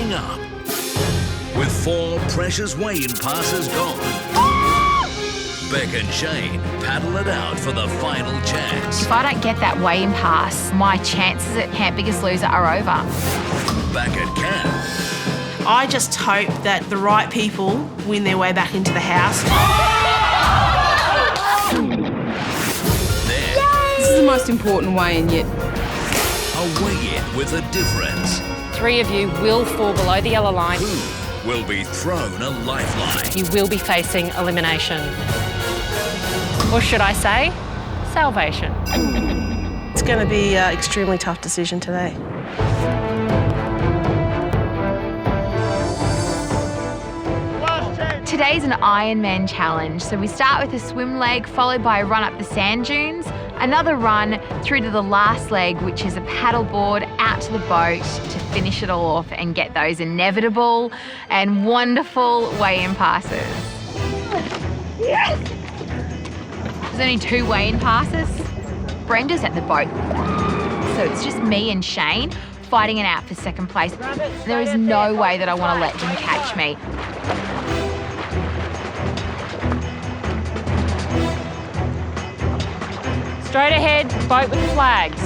coming up. With 4 precious weigh-in passes gone, Beck and Shane paddle it out for the final chance. If I don't get that weigh-in pass, my chances at Camp Biggest Loser are over. Back at camp. I just hope that the right people win their way back into the house. This is the most important weigh-in yet. A weigh-in with a difference. 3 of you will fall below the yellow line. Who will be thrown a lifeline? You will be facing elimination. Or should I say, salvation. It's going to be an extremely tough decision today. Today's an Ironman challenge, so we start with a swim leg followed by a run up the sand dunes, another run through to the last leg, which is a paddleboard out to the boat to finish it all off and get those inevitable and wonderful weigh-in passes. Yes! There's only 2 weigh-in passes. Brenda's at the boat, so it's just me and Shane fighting it out for second place. There is no way that I want to let him catch me. Straight ahead, boat with the flags.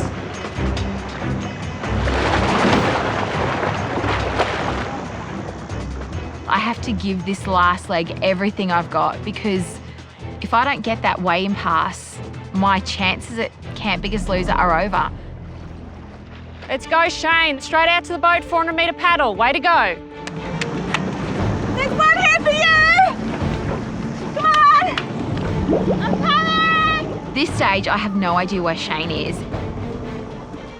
I have to give this last leg everything I've got, because if I don't get that weigh-in pass, my chances at Camp Biggest Loser are over. Let's go, Shane. Straight out to the boat, 400 metre paddle. Way to go. There's one here for you! Come on! I'm coming! This stage, I have no idea where Shane is.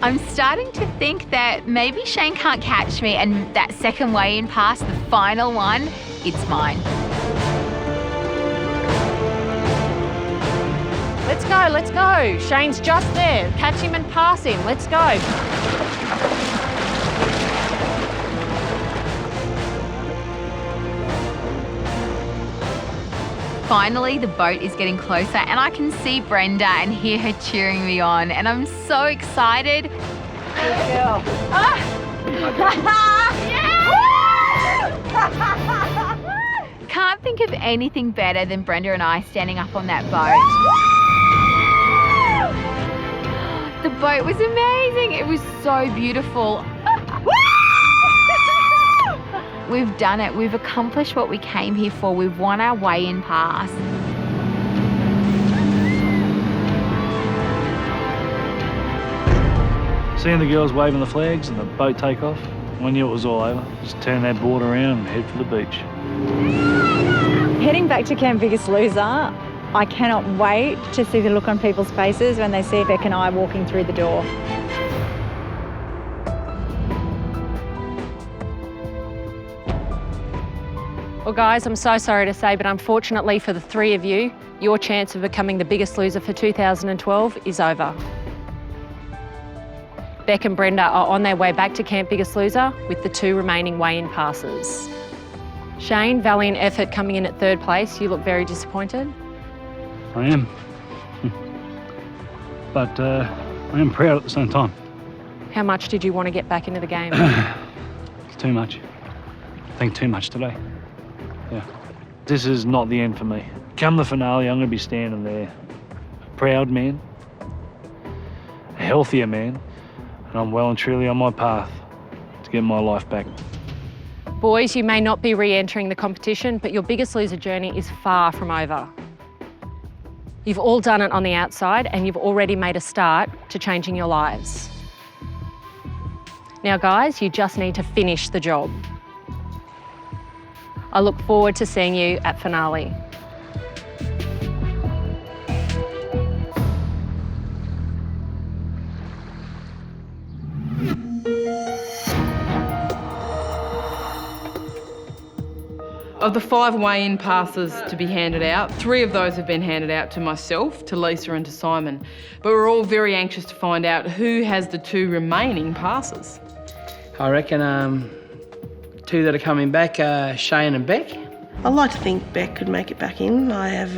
I'm starting to think that maybe Shane can't catch me, and that second weigh-in pass, the final one, it's mine. Let's go, let's go. Shane's just there. Catch him and pass him. Let's go. Finally, the boat is getting closer and I can see Brenda and hear her cheering me on, and I'm so excited. Good girl. Can't think of anything better than Brenda and I standing up on that boat. The boat was amazing. It was so beautiful. We've done it. We've accomplished what we came here for. We've won our weigh-in pass. Seeing the girls waving the flags and the boat take off, I knew it was all over. Just turn that board around and head for the beach. Heading back to Camp Biggest Loser, I cannot wait to see the look on people's faces when they see Beck and I walking through the door. Well, guys, I'm so sorry to say, but unfortunately for the 3 of you, your chance of becoming the biggest loser for 2012 is over. Beck and Brenda are on their way back to Camp Biggest Loser with the 2 remaining weigh-in passes. Shane, valiant effort coming in at 3rd place. You look very disappointed. I am. But I am proud at the same time. How much did you want to get back into the game? It's too much. I think too much today. Yeah. This is not the end for me. Come the finale, I'm going to be standing there. A proud man, a healthier man, and I'm well and truly on my path to get my life back. Boys, you may not be re-entering the competition, but your Biggest Loser journey is far from over. You've all done it on the outside, and you've already made a start to changing your lives. Now, guys, you just need to finish the job. I look forward to seeing you at finale. Of the 5 weigh-in passes to be handed out, 3 of those have been handed out to myself, to Lisa and to Simon. But we're all very anxious to find out who has the 2 remaining passes. I reckon 2 that are coming back are Shane and Beck. I'd like to think Beck could make it back in. I have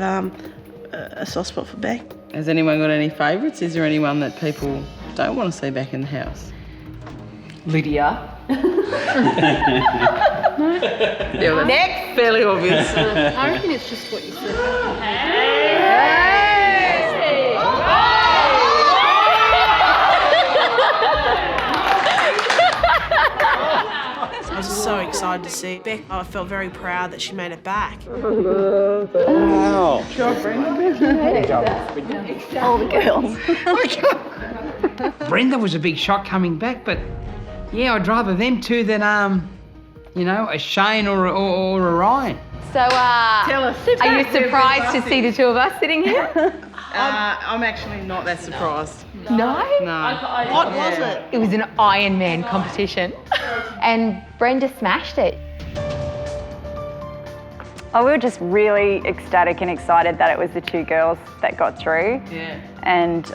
a soft spot for Beck. Has anyone got any favourites? Is there anyone that people don't want to see back in the house? Lydia. Yeah, next. Fairly obvious. I reckon it's just what you said. I was so excited to see Beck. I felt very proud that she made it back. Wow. All the girls. Brenda was a big shock coming back, but yeah, I'd rather them two than a Shane or a Ryan. So, Tell us. are you surprised to see the two of us sitting here? I'm actually not that surprised. No? No. What was it? It was an Ironman competition, and Brenda smashed it. Oh, we were just really ecstatic and excited that it was the two girls that got through. Yeah. And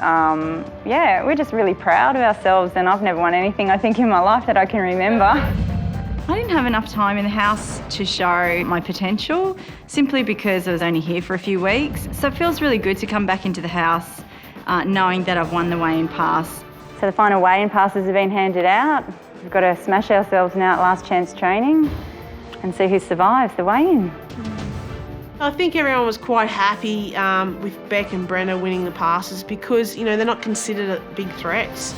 we're just really proud of ourselves, and I've never won anything, I think, in my life that I can remember. I didn't have enough time in the house to show my potential, simply because I was only here for a few weeks. So it feels really good to come back into the house knowing that I've won the weigh-in pass. So the final weigh-in passes have been handed out. We've got to smash ourselves now at last chance training and see who survives the weigh-in. I think everyone was quite happy with Beck and Brenna winning the passes because, they're not considered big threats.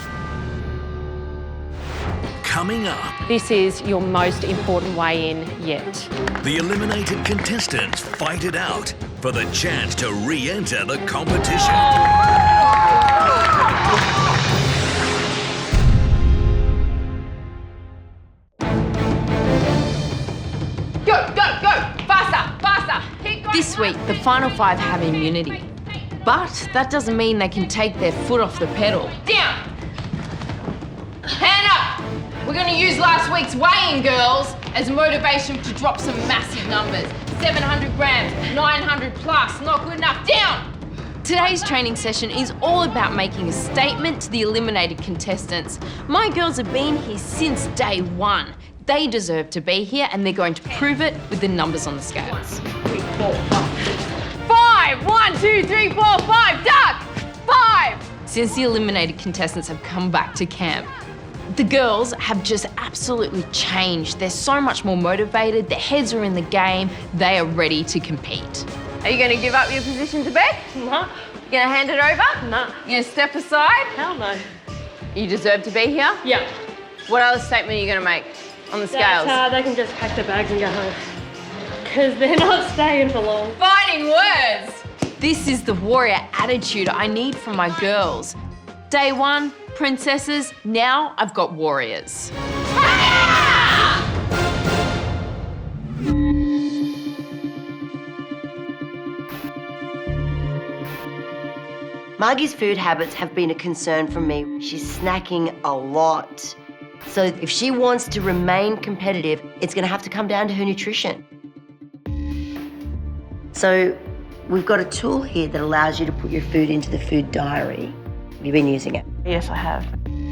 Coming up, This is your most important weigh-in yet. the eliminated contestants fight it out for the chance to re-enter the competition. Go, go, go! Faster, faster! Keep going. This week, the final five have immunity. But that doesn't mean they can take their foot off the pedal. Down! Hand up! We're going to use last week's weigh-in, girls, as motivation to drop some massive numbers. 700 grams, 900 plus, not good enough. Down! Today's training session is all about making a statement to the eliminated contestants. My girls have been here since day one. They deserve to be here, and they're going to prove it with the numbers on the scales. 5! 1, 2, 3, 4, 5! Duck! 5! Since the eliminated contestants have come back to camp, the girls have just absolutely changed. They're so much more motivated, their heads are in the game, they are ready to compete. Are you going to give up your position to Beck? No. You going to hand it over? No. You going to step aside? Hell no. You deserve to be here? Yeah. What other statement are you going to make on the scales? They can just pack their bags and go home. Because they're not staying for long. Fighting words! This is the warrior attitude I need from my girls. Day one, princesses, now I've got warriors. Margie's food habits have been a concern for me. She's snacking a lot. So if she wants to remain competitive, it's going to have to come down to her nutrition. So we've got a tool here that allows you to put your food into the food diary. Have you been using it? Yes, I have.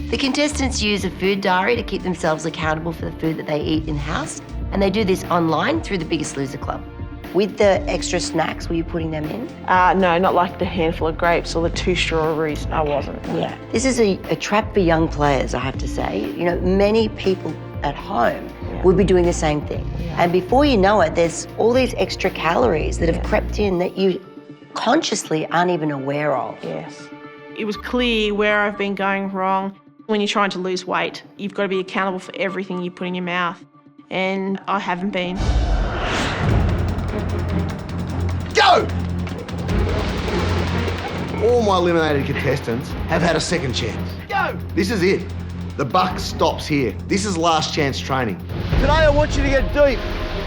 The contestants use a food diary to keep themselves accountable for the food that they eat in-house, and they do this online through the Biggest Loser Club. With the extra snacks, were you putting them in? No, not like the handful of grapes or the 2 strawberries. I wasn't. Yeah. This is a trap for young players, I have to say. Many people at home would be doing the same thing. Yeah. And before you know it, there's all these extra calories that have crept in that you consciously aren't even aware of. Yes. It was clear where I've been going wrong. When you're trying to lose weight, you've got to be accountable for everything you put in your mouth. And I haven't been. Go! All my eliminated contestants have had a second chance. Go! This is it. The buck stops here. This is last chance training. Today I want you to get deep,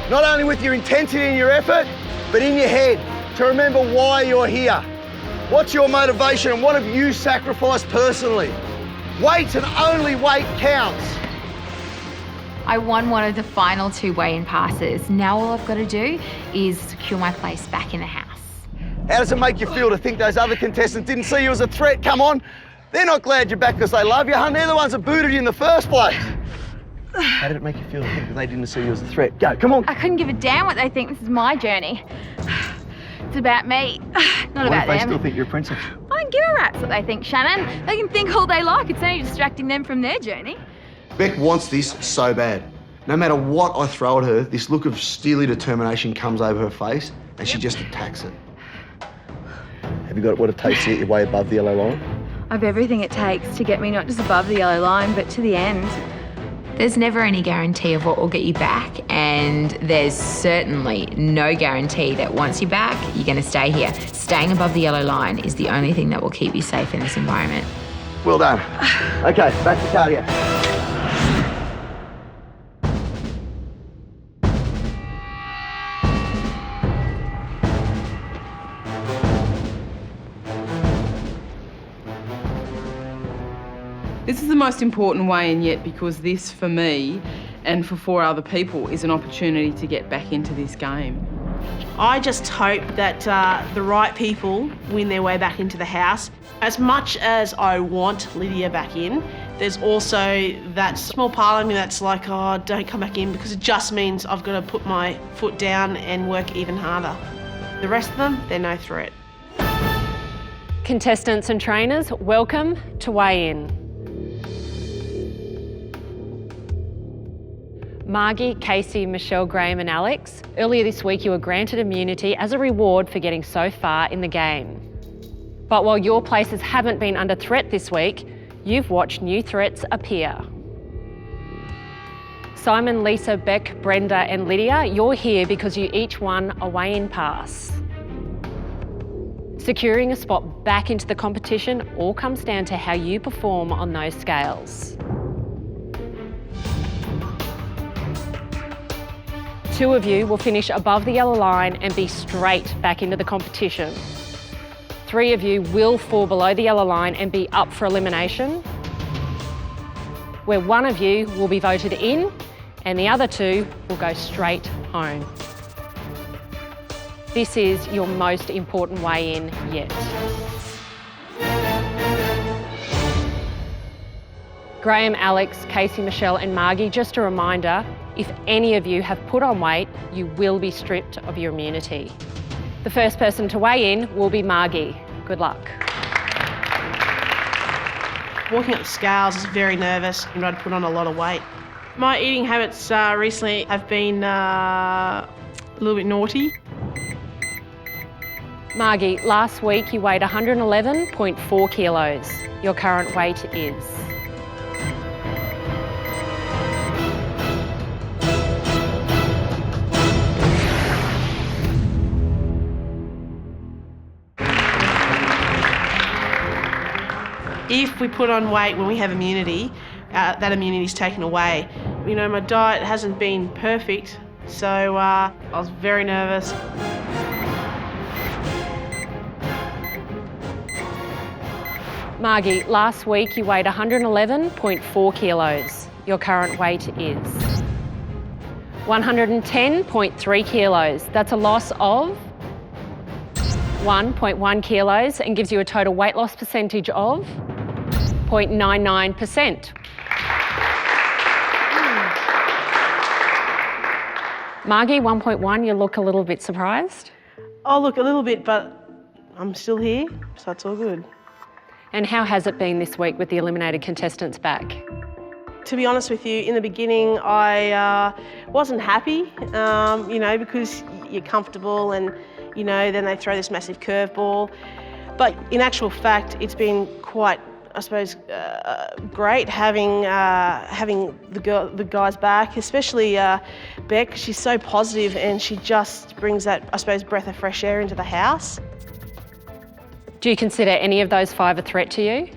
not only with your intensity and your effort, but in your head, to remember why you're here. What's your motivation and what have you sacrificed personally? Weight and only weight counts. I won one of the final 2 weigh-in passes. Now all I've got to do is secure my place back in the house. How does it make you feel to think those other contestants didn't see you as a threat? Come on. They're not glad you're back because they love you, hun. They're the ones that booted you in the first place. How did it make you feel to think that they didn't see you as a threat? Go, come on. I couldn't give a damn what they think. This is my journey. It's about me, not about them. What if they still think you're a princess? I don't give a rat's what they think, Shannon. They can think all they like. It's only distracting them from their journey. Beck wants this so bad. No matter what I throw at her, this look of steely determination comes over her face and she just attacks it. Have you got what it takes to get your way above the yellow line? I've everything it takes to get me not just above the yellow line, but to the end. There's never any guarantee of what will get you back, and there's certainly no guarantee that once you're back, you're going to stay here. Staying above the yellow line is the only thing that will keep you safe in this environment. Well done. Okay, back to cardio. This is the most important weigh-in yet, because this, for me, and for 4 other people, is an opportunity to get back into this game. I just hope that the right people win their way back into the house. As much as I want Lydia back in, there's also that small part of me that's like, oh, don't come back in, because it just means I've got to put my foot down and work even harder. The rest of them, they're no threat. Contestants and trainers, welcome to Weigh In. Margie, Casey, Michelle, Graham and Alex, earlier this week you were granted immunity as a reward for getting so far in the game. But while your places haven't been under threat this week, you've watched new threats appear. Simon, Lisa, Beck, Brenda and Lydia, you're here because you each won a weigh-in pass. Securing a spot back into the competition all comes down to how you perform on those scales. 2 of you will finish above the yellow line and be straight back into the competition. 3 of you will fall below the yellow line and be up for elimination, where 1 of you will be voted in and the other 2 will go straight home. This is your most important weigh-in yet. Graham, Alex, Casey, Michelle and Margie, just a reminder, if any of you have put on weight, you will be stripped of your immunity. The first person to weigh in will be Margie. Good luck. Walking up the scales is very nervous and I'd put on a lot of weight. My eating habits recently have been a little bit naughty. Margie, last week you weighed 111.4 kilos. Your current weight is? If we put on weight when we have immunity, that immunity is taken away. You know, my diet hasn't been perfect, so I was very nervous. Margie, last week you weighed 111.4 kilos. Your current weight is? 110.3 kilos. That's a loss of 1.1 kilos and gives you a total weight loss percentage of 0.99%. Margie, 1.1, you look a little bit surprised. Oh, look, a little bit, but I'm still here, so that's all good. And how has it been this week with the eliminated contestants back? To be honest with you, in the beginning, I wasn't happy, you know, because you're comfortable and, you know, then they throw this massive curveball. But in actual fact, it's been quite, I suppose, great having the guys back, especially Beck. She's so positive and she just brings that, I suppose, breath of fresh air into the house. Do you consider any of those 5 a threat to you?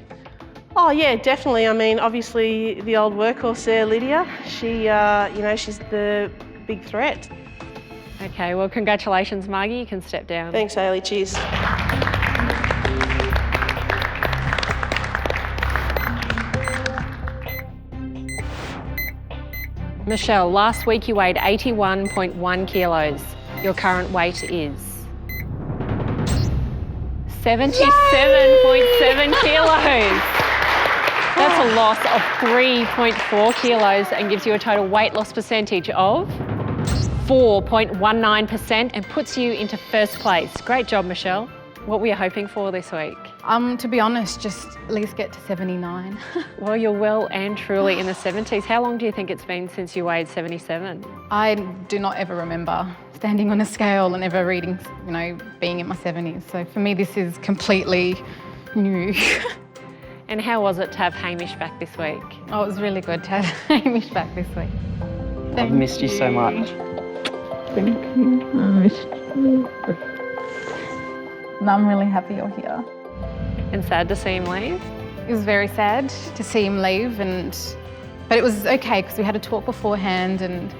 Oh yeah, definitely. I mean, obviously the old workhorse there, Lydia, she, you know, she's the big threat. Okay, well, congratulations, Margie. You can step down. Thanks, Ailey. Cheers. Michelle, last week you weighed 81.1 kilos. Your current weight is? 77.7 kilos. That's a loss of 3.4 kilos and gives you a total weight loss percentage of 4.19% and puts you into first place. Great job, Michelle. What were you hoping for this week? To be honest, just at least get to 79. Well, you're well and truly in the 70s. How long do you think it's been since you weighed 77? I do not ever remember standing on a scale and ever reading, being in my 70s. So for me, this is completely new. And how was it to have Hamish back this week? Oh, it was really good to have Hamish back this week. I've missed you so much. Thank you. I missed you. And I'm really happy you're here. And sad to see him leave? It was very sad to see him leave, but it was okay because we had a talk beforehand, and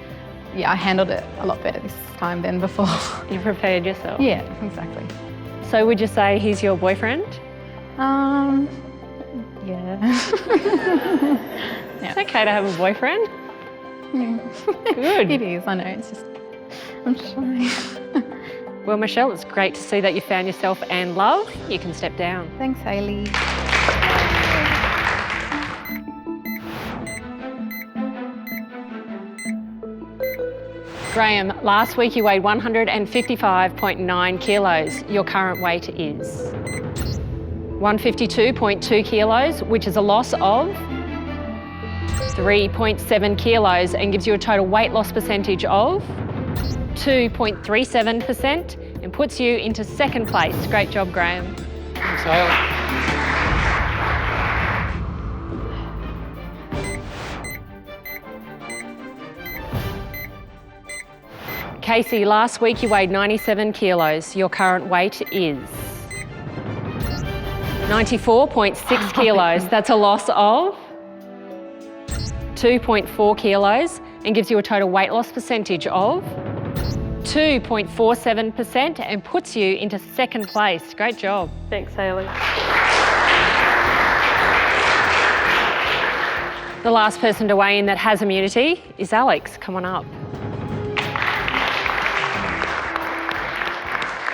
yeah, I handled it a lot better this time than before. You prepared yourself? Yeah, exactly. So would you say he's your boyfriend? Yeah. It's okay to have a boyfriend. Good. It is, I know, it's just, I'm shy. Well, Michelle, it's great to see that you found yourself and love. You can step down. Thanks, Hayley. Graham, last week you weighed 155.9 kilos. Your current weight is 152.2 kilos, which is a loss of 3.7 kilos and gives you a total weight loss percentage of 2.37% and puts you into second place. Great job, Graham. Thanks, Hayley. Casey, last week you weighed 97 kilos. Your current weight is 94.6 kilos. That's a loss of 2.4 kilos and gives you a total weight loss percentage of 2.47% and puts you into second place. Great job. Thanks, Hayley. The last person to weigh in that has immunity is Alex. Come on up.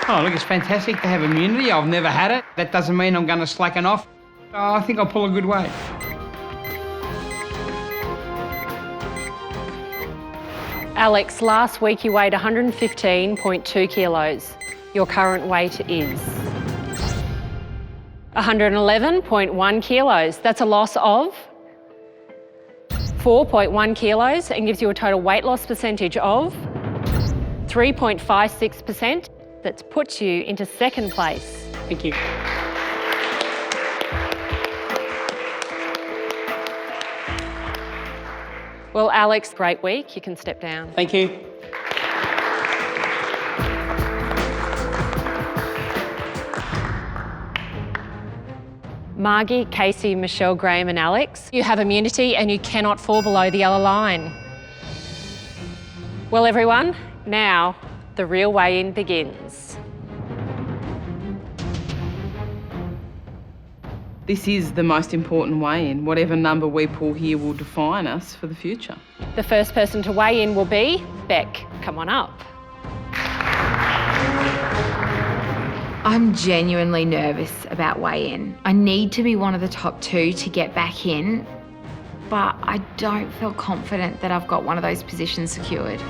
Oh, look, it's fantastic to have immunity. I've never had it. That doesn't mean I'm going to slacken off. Oh, I think I'll pull a good weight. Alex, last week you weighed 115.2 kilos. Your current weight is 111.1 kilos. That's a loss of 4.1 kilos and gives you a total weight loss percentage of 3.56%. That puts you into second place. Thank you. Well, Alex, great week. You can step down. Thank you. Margie, Casey, Michelle, Graham and Alex, you have immunity and you cannot fall below the yellow line. Well, everyone, now the real weigh-in begins. This is the most important weigh-in. Whatever number we pull here will define us for the future. The first person to weigh in will be Beck. Come on up. I'm genuinely nervous about weigh-in. I need to be one of the top 2 to get back in, but I don't feel confident that I've got one of those positions secured.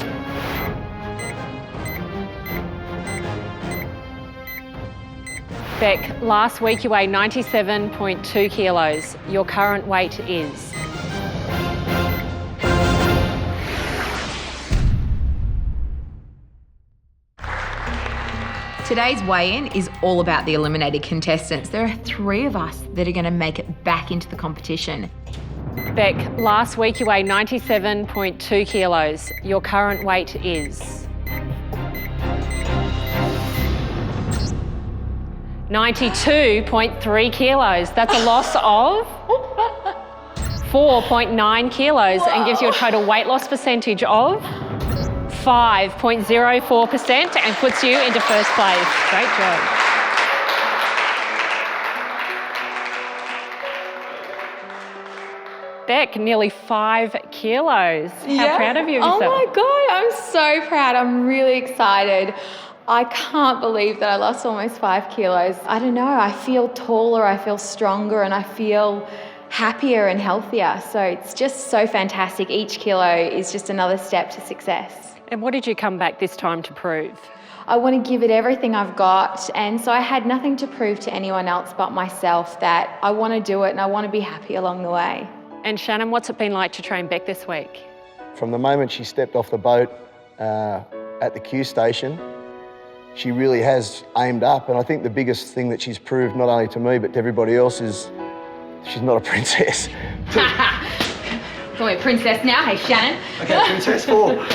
Beck, last week you weighed 97.2 kilos. Your current weight is Today's weigh-in is all about the eliminated contestants. There are 3 of us that are going to make it back into the competition. Beck, last week you weighed 97.2 kilos. Your current weight is 92.3 kilos. That's a loss of 4.9 kilos and gives you a total weight loss percentage of 5.04% and puts you into first place. Great job. Beck, nearly 5 kilos. How proud of you of yourself? Oh my God, I'm so proud. I'm really excited. I can't believe that I lost almost 5 kilos. I don't know, I feel taller, I feel stronger, and I feel happier and healthier. So it's just so fantastic. Each kilo is just another step to success. And what did you come back this time to prove? I want to give it everything I've got. And so I had nothing to prove to anyone else but myself that I want to do it and I want to be happy along the way. And Shannon, what's it been like to train Beck this week? From the moment she stepped off the boat at the Q station, she really has aimed up. And I think the biggest thing that she's proved, not only to me, but to everybody else, is she's not a princess. Call me a princess now, hey Shannon. Okay, Princess 4.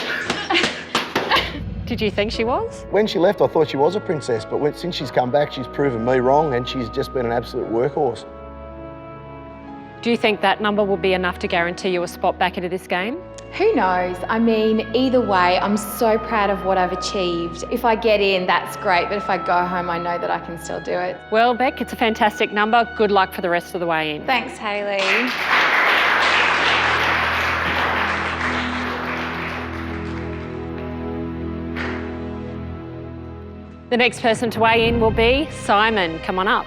Did you think she was? When she left, I thought she was a princess, but since she's come back, she's proven me wrong, and she's just been an absolute workhorse. Do you think that number will be enough to guarantee you a spot back into this game? Who knows? I mean, either way, I'm so proud of what I've achieved. If I get in, that's great, but if I go home, I know that I can still do it. Well, Beck, it's a fantastic number. Good luck for the rest of the way in. Thanks, Hayley. The next person to weigh in will be Simon. Come on up.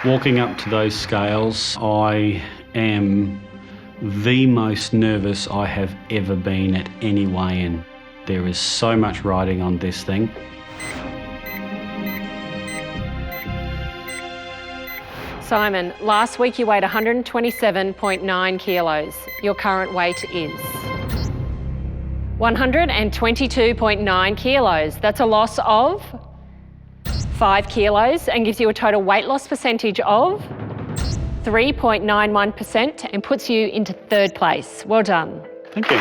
Walking up to those scales, I am the most nervous I have ever been at any weigh-in. There is so much riding on this thing. Simon, last week you weighed 127.9 kilos. Your current weight is 122.9 kilos. That's a loss of 5 kilos and gives you a total weight loss percentage of 3.91% and puts you into 3rd place. Well done. Thank you.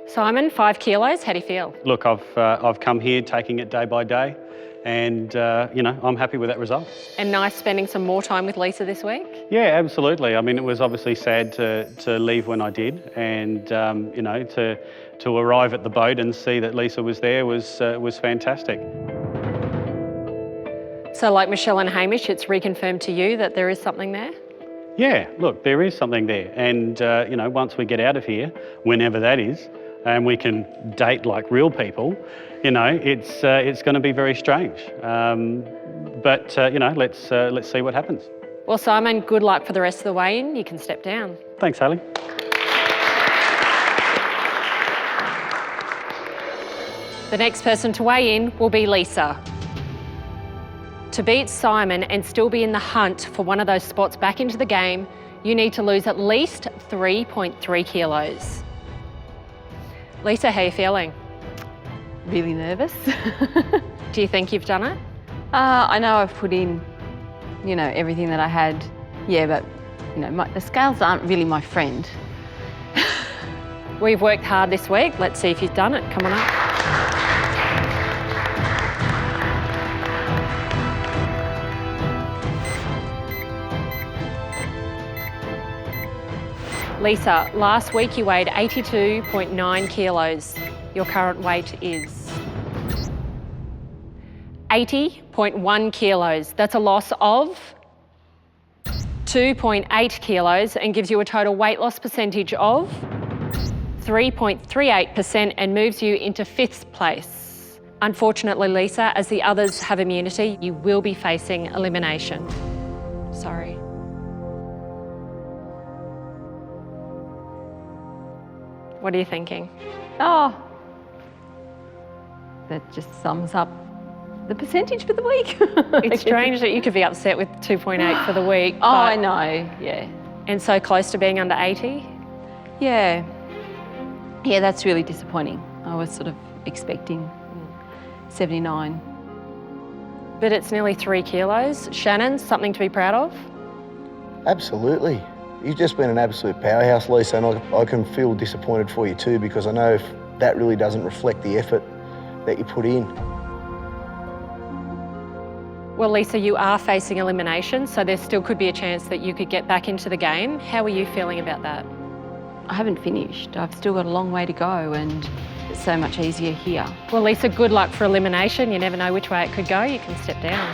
Simon, 5 kilos, how do you feel? Look, I've come here taking it day by day, and you know, I'm happy with that result. And nice spending some more time with Lisa this week? Yeah, absolutely. I mean, it was obviously sad to leave when I did, and you know, to arrive at the boat and see that Lisa was there was fantastic. So like Michelle and Hamish, it's reconfirmed to you that there is something there? Yeah, look, there is something there, and you know, once we get out of here, whenever that is, and we can date like real people, you know, it's going to be very strange. But you know, let's see what happens. Well, Simon, good luck for the rest of the weigh-in. You can step down. Thanks, Hayley. The next person to weigh in will be Lisa. To beat Simon and still be in the hunt for one of those spots back into the game, you need to lose at least 3.3 kilos. Lisa, how are you feeling? Really nervous. Do you think you've done it? I know I've put in, you know, everything that I had. Yeah, but, you know, the scales aren't really my friend. We've worked hard this week. Let's see if you've done it. Come on up. Lisa, last week you weighed 82.9 kilos. Your current weight is 80.1 kilos. That's a loss of 2.8 kilos and gives you a total weight loss percentage of 3.38% and moves you into 5th place. Unfortunately, Lisa, as the others have immunity, you will be facing elimination. Sorry. What are you thinking? Oh, that just sums up the percentage for the week. It's strange that you could be upset with 2.8 for the week. Oh, I know, yeah. And so close to being under 80? Yeah. Yeah, that's really disappointing. I was sort of expecting 79. But it's nearly 3 kilos. Shannon, something to be proud of? Absolutely. You've just been an absolute powerhouse, Lisa, and I can feel disappointed for you too, because I know if that really doesn't reflect the effort that you put in. Well, Lisa, you are facing elimination, so there still could be a chance that you could get back into the game. How are you feeling about that? I haven't finished. I've still got a long way to go, and it's so much easier here. Well, Lisa, good luck for elimination. You never know which way it could go. You can step down.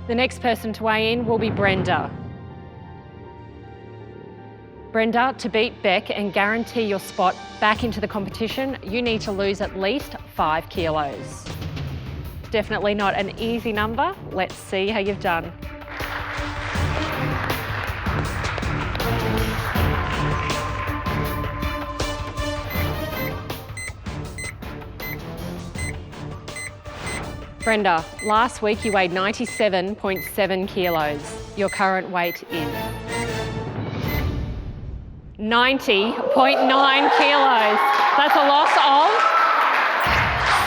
The next person to weigh in will be Brenda. Brenda, to beat Beck and guarantee your spot back into the competition, you need to lose at least 5 kilos. Definitely not an easy number. Let's see how you've done. Brenda, last week you weighed 97.7 kilos. Your current weight is 90.9 kilos. That's a loss of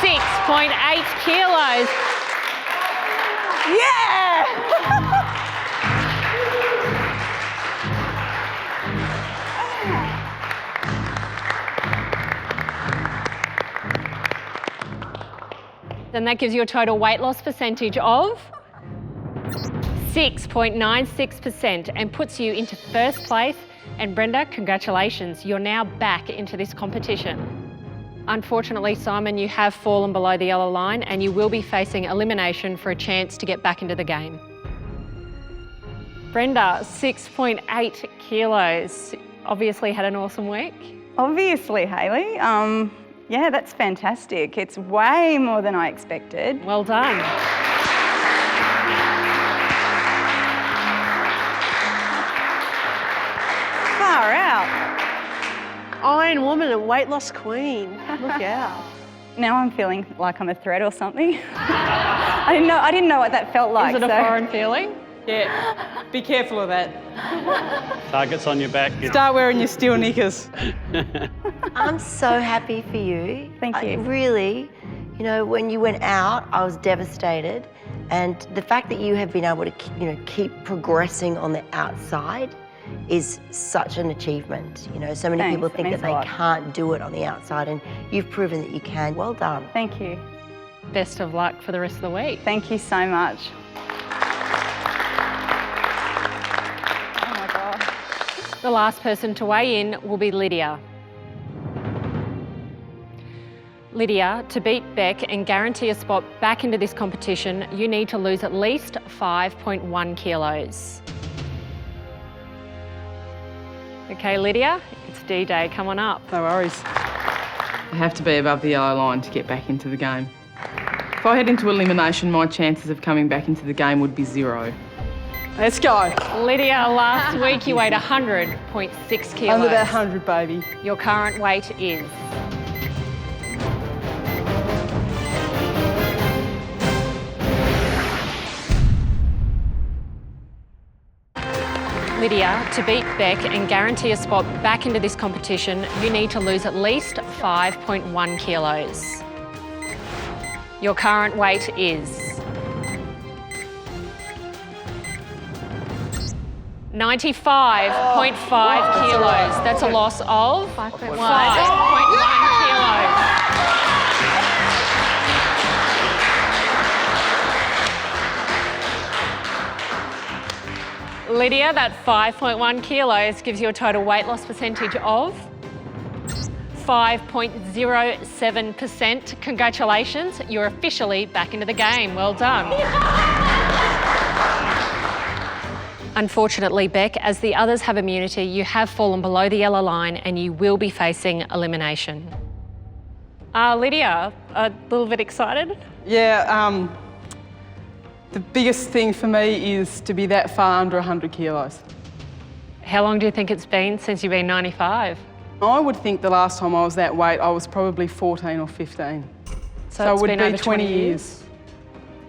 6.8 kilos. Yeah! Then that gives you a total weight loss percentage of 6.96% and puts you into first place. And Brenda, congratulations, you're now back into this competition. Unfortunately, Simon, you have fallen below the yellow line and you will be facing elimination for a chance to get back into the game. Brenda, 6.8 kilos. Obviously had an awesome week. Obviously, Hayley. Yeah, that's fantastic. It's way more than I expected. Well done. Far out. Iron woman and weight loss queen. Look out. Now I'm feeling like I'm a threat or something. I didn't know what that felt like. Is it a foreign feeling? Yeah, be careful of that. Targets on your back. Start wearing your steel knickers. I'm so happy for you. Thank you. Really, you know, when you went out, I was devastated. And the fact that you have been able to, keep progressing on the outside is such an achievement. You know, so many people think that they can't do it on the outside, and you've proven that you can. Well done. Thank you. Best of luck for the rest of the week. Thank you so much. The last person to weigh in will be Lydia. Lydia, to beat Beck and guarantee a spot back into this competition, you need to lose at least 5.1 kilos. Okay, Lydia, it's D-Day, come on up. No worries. I have to be above the yellow line to get back into the game. If I head into elimination, my chances of coming back into the game would be 0. Let's go. Lydia, last week you weighed 100.6 kilos. Under that 100, baby. Your current weight is? Lydia, to beat Beck and guarantee a spot back into this competition, you need to lose at least 5.1 kilos. Your current weight is? 95.5 kilos. That's a loss of 5.1 kilos. Lydia, that 5.1 kilos gives you a total weight loss percentage of 5.07%. Congratulations, you're officially back into the game. Well done. Unfortunately, Beck, as the others have immunity, you have fallen below the yellow line and you will be facing elimination. Lydia, a little bit excited? Yeah, the biggest thing for me is to be that far under 100 kilos. How long do you think it's been since you've been 95? I would think the last time I was that weight, I was probably 14 or 15. So it would be 20 years.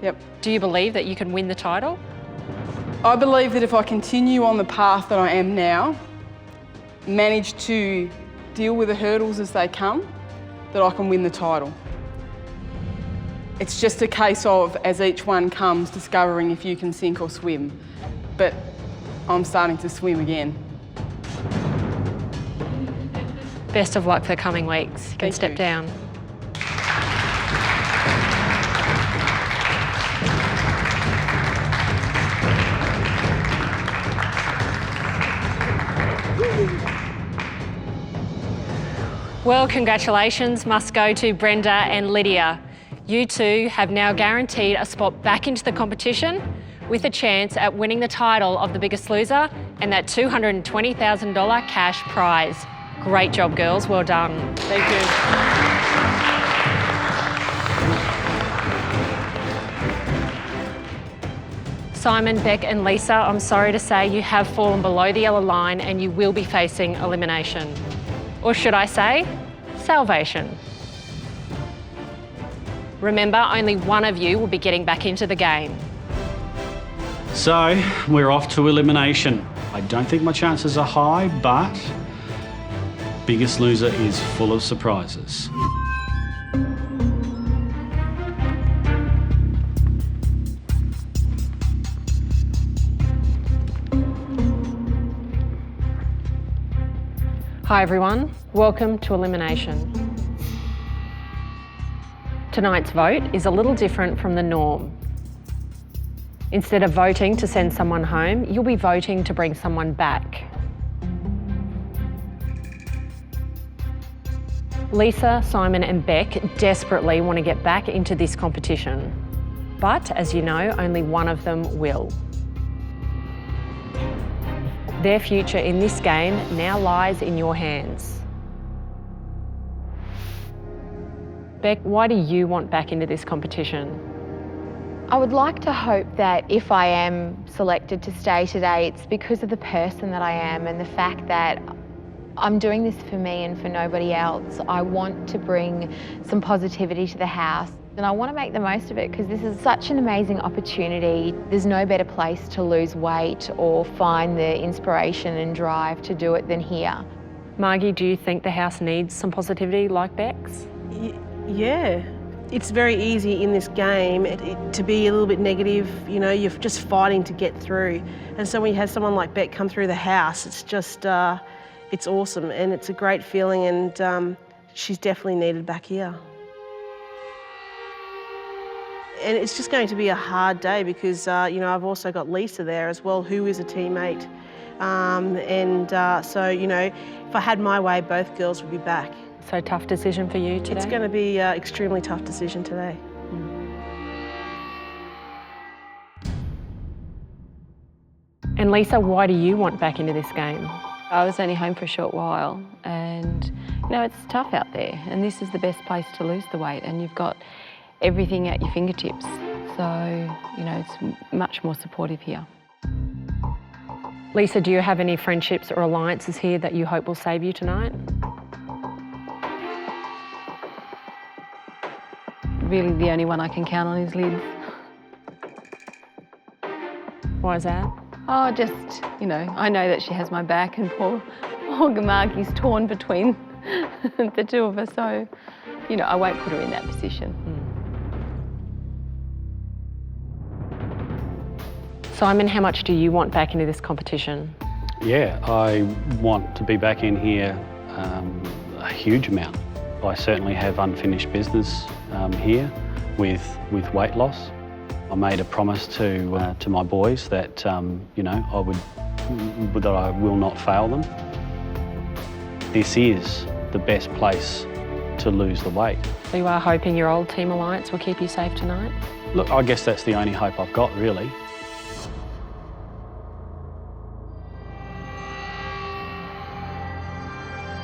Yep. Do you believe that you can win the title? I believe that if I continue on the path that I am now, manage to deal with the hurdles as they come, that I can win the title. It's just a case of, as each one comes, discovering if you can sink or swim. But I'm starting to swim again. Best of luck for the coming weeks. You can step down. Well, congratulations must go to Brenda and Lydia. You two have now guaranteed a spot back into the competition with a chance at winning the title of the biggest loser and that $220,000 cash prize. Great job, girls. Well done. Thank you. Simon, Beck and Lisa, I'm sorry to say you have fallen below the yellow line and you will be facing elimination. Or should I say, salvation. Remember, only one of you will be getting back into the game. So, we're off to elimination. I don't think my chances are high, but Biggest Loser is full of surprises. Hi everyone, welcome to elimination. Tonight's vote is a little different from the norm. Instead of voting to send someone home, you'll be voting to bring someone back. Lisa, Simon and Beck desperately want to get back into this competition. But as you know, only one of them will. Their future in this game now lies in your hands. Beck, why do you want back into this competition? I would like to hope that if I am selected to stay today, it's because of the person that I am and the fact that I'm doing this for me and for nobody else. I want to bring some positivity to the house and I want to make the most of it because this is such an amazing opportunity. There's no better place to lose weight or find the inspiration and drive to do it than here. Margie, do you think the house needs some positivity like Beck's? Yeah. It's very easy in this game to be a little bit negative, you know, you're just fighting to get through. And so when you have someone like Beck come through the house, it's just, it's awesome and it's a great feeling and she's definitely needed back here. And it's just going to be a hard day because, you know, I've also got Lisa there as well, who is a teammate. So, you know, if I had my way, both girls would be back. So tough decision for you today? It's going to be an extremely tough decision today. And Lisa, why do you want back into this game? I was only home for a short while and, you know, it's tough out there and this is the best place to lose the weight and you've got everything at your fingertips. So, you know, it's much more supportive here. Lisa, do you have any friendships or alliances here that you hope will save you tonight? Really the only one I can count on is Liz. Why is that? Oh, just, you know, I know that she has my back and poor Margie's torn between the two of us, so, you know, I won't put her in that position. Simon, how much do you want back into this competition? Yeah, I want to be back in here a huge amount. I certainly have unfinished business here with weight loss. I made a promise to my boys that you know I will not fail them. This is the best place to lose the weight. So you are hoping your old team alliance will keep you safe tonight? Look, I guess that's the only hope I've got, really.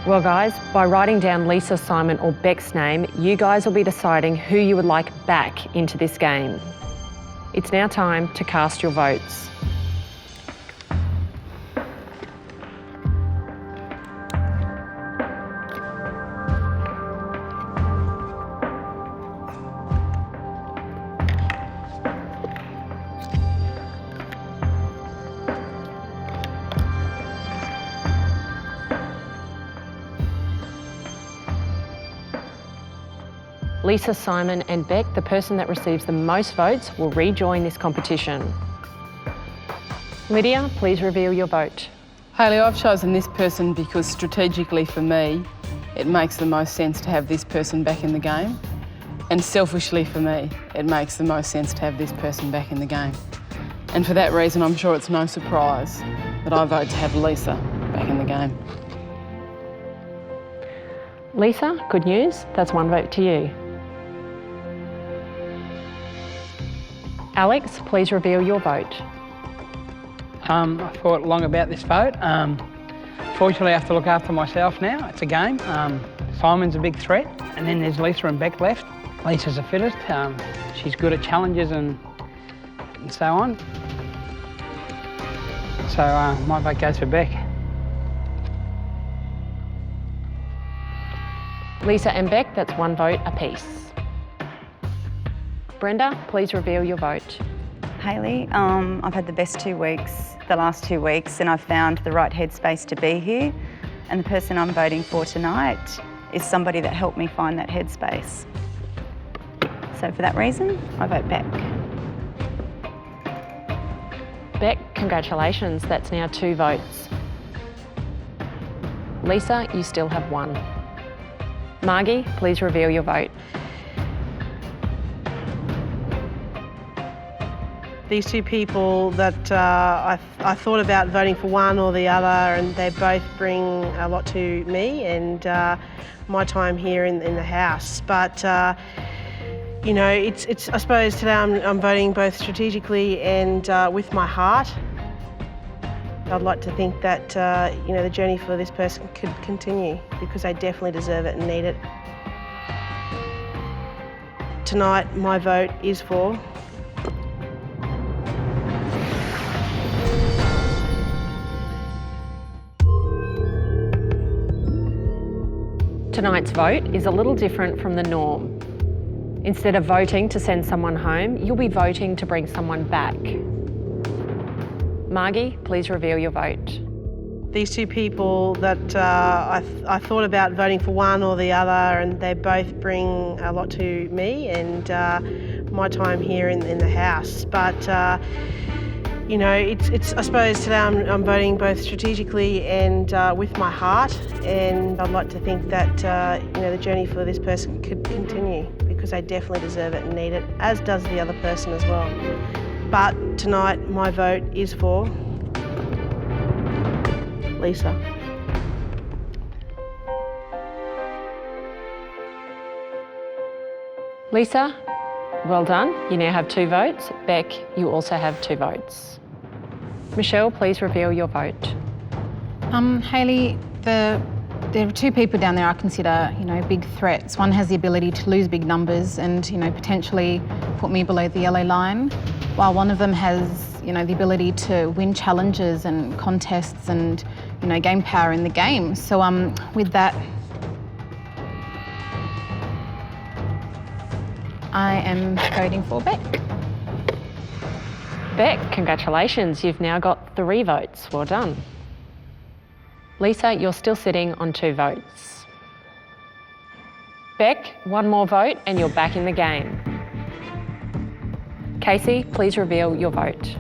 Well guys, by writing down Lisa, Simon or Beck's name, you guys will be deciding who you would like back into this game. It's now time to cast your votes. Lisa, Simon and Beck, the person that receives the most votes will rejoin this competition. Lydia, please reveal your vote. Hayley, I've chosen this person because strategically for me, it makes the most sense to have this person back in the game. And selfishly for me, it makes the most sense to have this person back in the game. And for that reason, I'm sure it's no surprise that I vote to have Lisa back in the game. Lisa, good news, that's one vote to you. Alex, please reveal your vote. I thought long about this vote. Fortunately, I have to look after myself now. It's a game. Simon's a big threat, and then there's Lisa and Beck left. Lisa's the fittest. She's good at challenges and so on. So my vote goes for Beck. Lisa and Beck, that's 1 vote apiece. Brenda, please reveal your vote. Hayley, I've had the best 2 weeks, the last 2 weeks, and I've found the right headspace to be here. And the person I'm voting for tonight is somebody that helped me find that headspace. So for that reason, I vote Beck. Beck, congratulations, that's now 2 votes. Lisa, you still have 1. Margie, please reveal your vote. These 2 people that I thought about voting for one or the other, and they both bring a lot to me and my time here in the house. But you know, it's. I suppose today I'm voting both strategically and with my heart. I'd like to think that you know, the journey for this person could continue because they definitely deserve it and need it. Tonight, my vote is for Tonight's vote is a little different from the norm. Instead of voting to send someone home, you'll be voting to bring someone back. Margie, please reveal your vote. These 2 people that I thought about voting for one or the other, and they both bring a lot to me and my time here in the house. But you know, it's. I suppose today I'm voting both strategically and with my heart, and I'd like to think that you know, the journey for this person could continue because they definitely deserve it and need it, as does the other person as well. But tonight, my vote is for Lisa. Lisa, well done. You now have 2 votes. Beck, you also have 2 votes. Michelle, please reveal your vote. Hayley, there are 2 people down there I consider, you know, big threats. One has the ability to lose big numbers and, you know, potentially put me below the yellow line, while one of them has, you know, the ability to win challenges and contests and, you know, gain power in the game. So with that, I am voting for Beck. Beck, congratulations. You've now got 3 votes. Well done. Lisa, you're still sitting on 2 votes. Beck, 1 more vote and you're back in the game. Casey, please reveal your vote.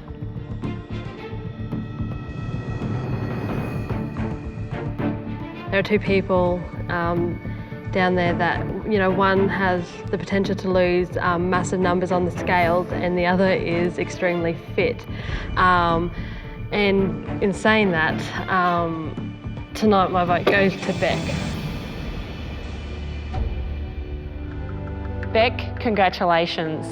There are 2 people down there that, you know, one has the potential to lose massive numbers on the scales and the other is extremely fit. And in saying that, tonight my vote goes to Beck. Beck, congratulations.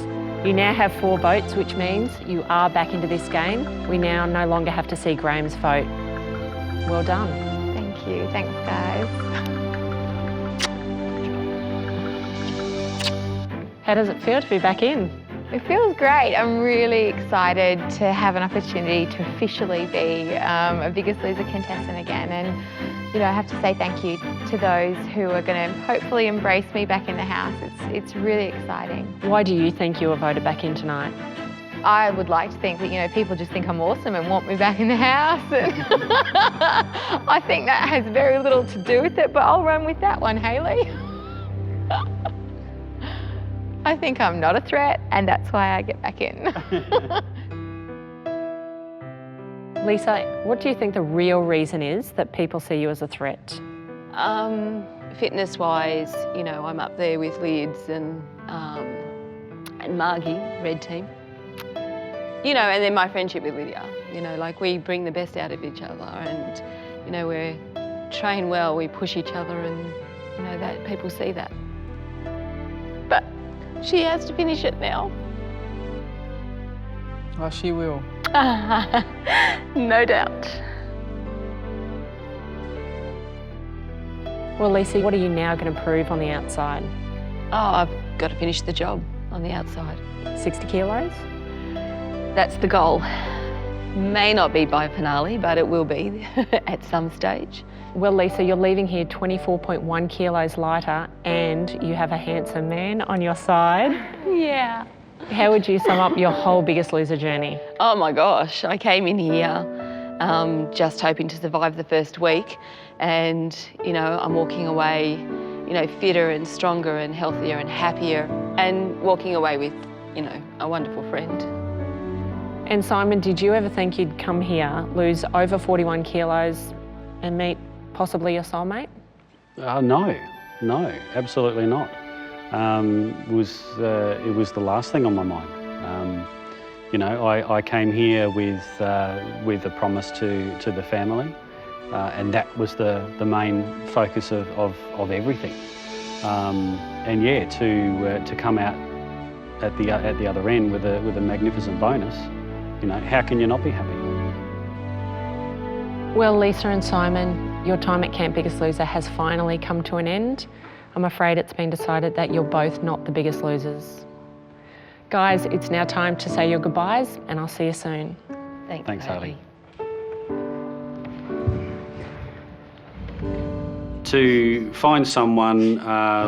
You now have 4 votes, which means you are back into this game. We now no longer have to see Graham's vote. Well done. Thank you. Thanks, guys. How does it feel to be back in? It feels great. I'm really excited to have an opportunity to officially be a Biggest Loser contestant again. And, you know, I have to say thank you to those who are going to hopefully embrace me back in the house. It's really exciting. Why do you think you were voted back in tonight? I would like to think that, you know, people just think I'm awesome and want me back in the house. And I think that has very little to do with it, but I'll run with that one, Hayley. I think I'm not a threat, and that's why I get back in. Lisa, what do you think the real reason is that people see you as a threat? Fitness-wise, you know, I'm up there with Lids and Margie, red team. You know, and then my friendship with Lydia. You know, like we bring the best out of each other, and you know, we train well, we push each other, and you know that people see that. But she has to finish it now. Oh, she will. No doubt. Well, Lisa, what are you now going to prove on the outside? Oh, I've got to finish the job on the outside. 60 kilos? That's the goal. May not be by finale, but it will be at some stage. Well, Lisa, you're leaving here 24.1 kilos lighter and you have a handsome man on your side. Yeah. How would you sum up your whole Biggest Loser journey? Oh my gosh, I came in here just hoping to survive the first week, and I'm walking away, fitter and stronger and healthier and happier, and walking away with, a wonderful friend. And Simon, did you ever think you'd come here, lose over 41 kilos and meet possibly your soulmate? No, absolutely not. It was the last thing on my mind. I came here with a promise to the family, and that was the main focus of everything. To come out at the other end with a magnificent bonus, how can you not be happy? Well, Lisa and Simon, your time at Camp Biggest Loser has finally come to an end. I'm afraid it's been decided that you're both not the biggest losers. Guys, it's now time to say your goodbyes, and I'll see you soon. Thanks, Harley. To find someone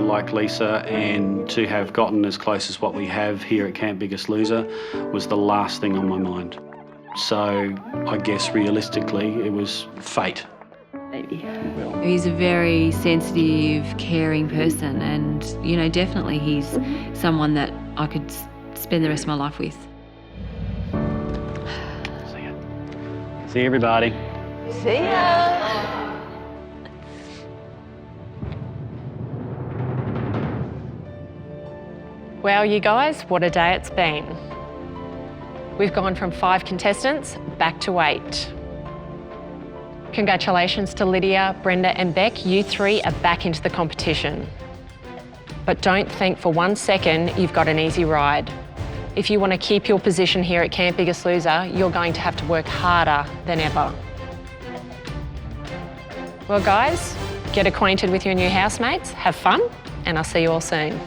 like Lisa and to have gotten as close as what we have here at Camp Biggest Loser was the last thing on my mind. So I guess realistically it was fate. He's a very sensitive, caring person, and definitely he's someone that I could spend the rest of my life with. See you, everybody. See ya. Well, you guys, what a day it's been. We've gone from 5 contestants back to 8. Congratulations to Lydia, Brenda and Beck. You 3 are back into the competition. But don't think for 1 second you've got an easy ride. If you want to keep your position here at Camp Biggest Loser, you're going to have to work harder than ever. Well guys, get acquainted with your new housemates, have fun, and I'll see you all soon.